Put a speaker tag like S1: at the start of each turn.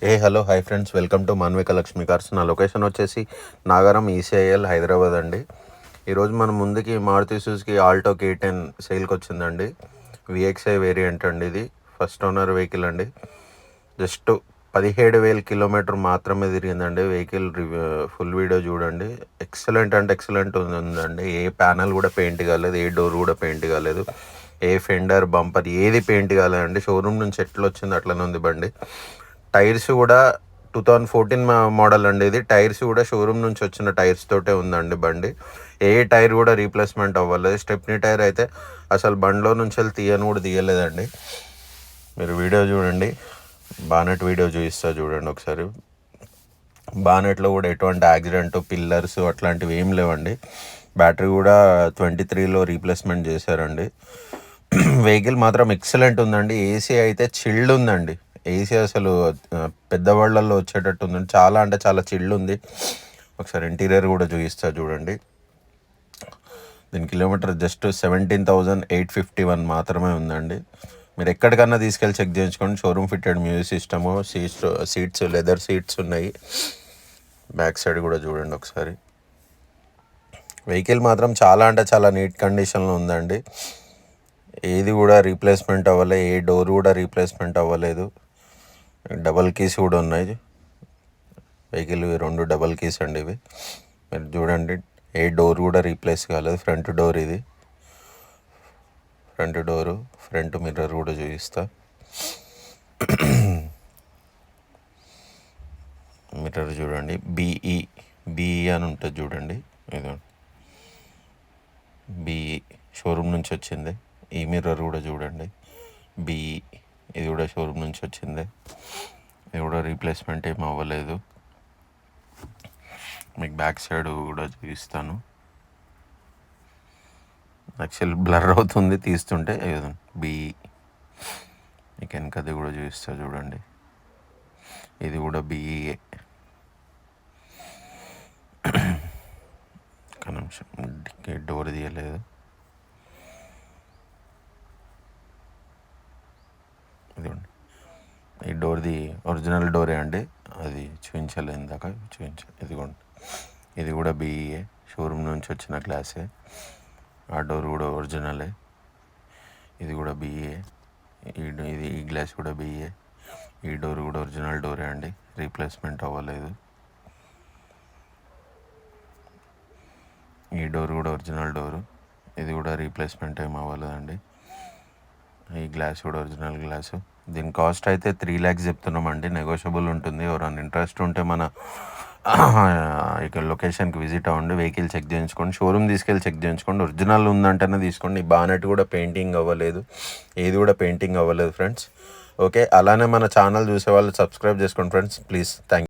S1: Hello hi friends, welcome to Manvika Lakshmi cars. నా location వచ్చేసి Nagaram ECIL Hyderabad అండి. ఈరోజు మన ముందుకి మారుతి సుజుకి ఆల్టో K10 సేల్కి వచ్చిందండి. VXI వేరియంట్ అండి. ఇది ఫస్ట్ ఓనర్ వెహికల్ అండి. జస్ట్ 17,000 కిలోమీటర్ మాత్రమే తిరిగిందండి. వెహికల్ ఫుల్ వీడియో చూడండి. ఎక్సలెంట్ అంటే ఎక్సలెంట్ ఉందండి. ఏ ప్యానల్ కూడా పెయింట్ కాలేదు, ఏ డోర్ కూడా పెయింట్ కాలేదు, ఏ ఫెండర్ బంపర్ ఏది పెయింట్ కాలేదండి. షోరూమ్ నుంచి ఎట్లా వచ్చింది అట్లనే ఉంది బండి. టైర్స్ కూడా 2014 మోడల్ అండి. ఇది టైర్స్ కూడా షోరూమ్ నుంచి వచ్చిన టైర్స్ తోటే ఉందండి బండి. ఏ టైర్ కూడా రీప్లేస్మెంట్ అవ్వలేదు. స్టెప్నీ టైర్ అయితే అసలు బండిలో నుంచి వెళ్ళి తీయని కూడా తీయలేదండి. మీరు వీడియో చూడండి, బానెట్ వీడియో చూపిస్తా చూడండి ఒకసారి. బానెట్లో కూడా ఎటువంటి యాక్సిడెంట్, పిల్లర్స్ అట్లాంటివి ఏం లేవండి. బ్యాటరీ కూడా 23లో రీప్లేస్మెంట్ చేశారండి. వెహికల్ మాత్రం ఎక్సలెంట్ ఉందండి. ఏసీ అయితే చిల్డ్ ఉందండి. ఏసీ అసలు పెద్దవాళ్ళల్లో వచ్చేటట్టు ఉందండి. చాలా అంటే చాలా చిల్డ్ ఉంది. ఒకసారి ఇంటీరియర్ కూడా చూపిస్తా చూడండి. దీని కిలోమీటర్ జస్ట్ 17,851 మాత్రమే ఉందండి. మీరు ఎక్కడికన్నా తీసుకెళ్ళి చెక్ చేయించుకోండి. Showroom fitted music system, seats leather seats ఉన్నాయి. బ్యాక్ సైడ్ కూడా చూడండి ఒకసారి. వెహికల్ మాత్రం చాలా అంటే చాలా నీట్ కండిషన్లో ఉందండి. ఏది కూడా రీప్లేస్మెంట్ అవ్వలేదు, ఏ డోర్ కూడా రీప్లేస్మెంట్ అవ్వలేదు. డబల్ కీస్ కూడా ఉన్నాయి. వెహికల్ 2 డబల్ కీస్ అండి ఇవి. మీరు చూడండి, ఏ డోర్ కూడా రీప్లేస్ కాలేదు. ఫ్రంట్ డోర్ ఇది, ఫ్రంట్ డోరు, ఫ్రంట్ మిర్రర్ కూడా చూపిస్తా. మిర్రర్ చూడండి, బిఈ అని ఉంటుంది చూడండి. ఇది బిఈ షోరూమ్ నుంచి వచ్చింది. ఈ మిర్రర్ కూడా చూడండి, బిఈ, ఇది కూడా షోరూమ్ నుంచి వచ్చింది. ఇది కూడా రీప్లేస్మెంట్ ఏం అవ్వలేదు. మీకు బ్యాక్ సైడ్ కూడా చూపిస్తాను. యాక్చువల్ బ్లర్ అవుతుంది తీస్తుంటే. బిఈ మీకు వెనకది కూడా చూపిస్తా చూడండి. ఇది కూడా బిఈఏ. ఒక నిమిషం, డోర్ తీయలేదు. ఇదిగోండి, ఈ డోర్ది ఒరిజినల్ డోరే అండి. అది చూపించలేదు ఇందాక, ఇదిగోండి. ఇది కూడా బిఈఏ, షోరూమ్ నుంచి వచ్చిన గ్లాసే. ఆ డోర్ కూడా ఒరిజినలే. ఇది కూడా బిఈఏ. ఈ గ్లాస్ కూడా బిఈఏ. ఈ డోర్ కూడా ఒరిజినల్ డోరే అండి, రీప్లేస్మెంట్ అవ్వలేదు. ఈ డోర్ కూడా ఒరిజినల్ డోరు, ఇది కూడా రీప్లేస్మెంట్ ఏం అవ్వలేదండి. ఈ గ్లాస్ కూడా ఒరిజినల్ గ్లాసు. దీని కాస్ట్ అయితే 3 lakhs చెప్తున్నామండి. నెగోషియబుల్ ఉంటుంది. ఎవరైనా ఇంట్రెస్ట్ ఉంటే మన ఇక్కడ లొకేషన్కి విజిట్ అవ్వండి. వెహికల్ చెక్ చేయించుకోండి. షోరూమ్ తీసుకెళ్ళి చెక్ చేయించుకోండి. ఒరిజినల్ ఉందంటేనే తీసుకోండి. బానెట్ కూడా పెయింటింగ్ అవ్వలేదు, ఏది కూడా పెయింటింగ్ అవ్వలేదు ఫ్రెండ్స్. ఓకే, అలానే మన ఛానల్ చూసే వాళ్ళు సబ్స్క్రైబ్ చేసుకోండి ఫ్రెండ్స్, ప్లీజ్. Thank you.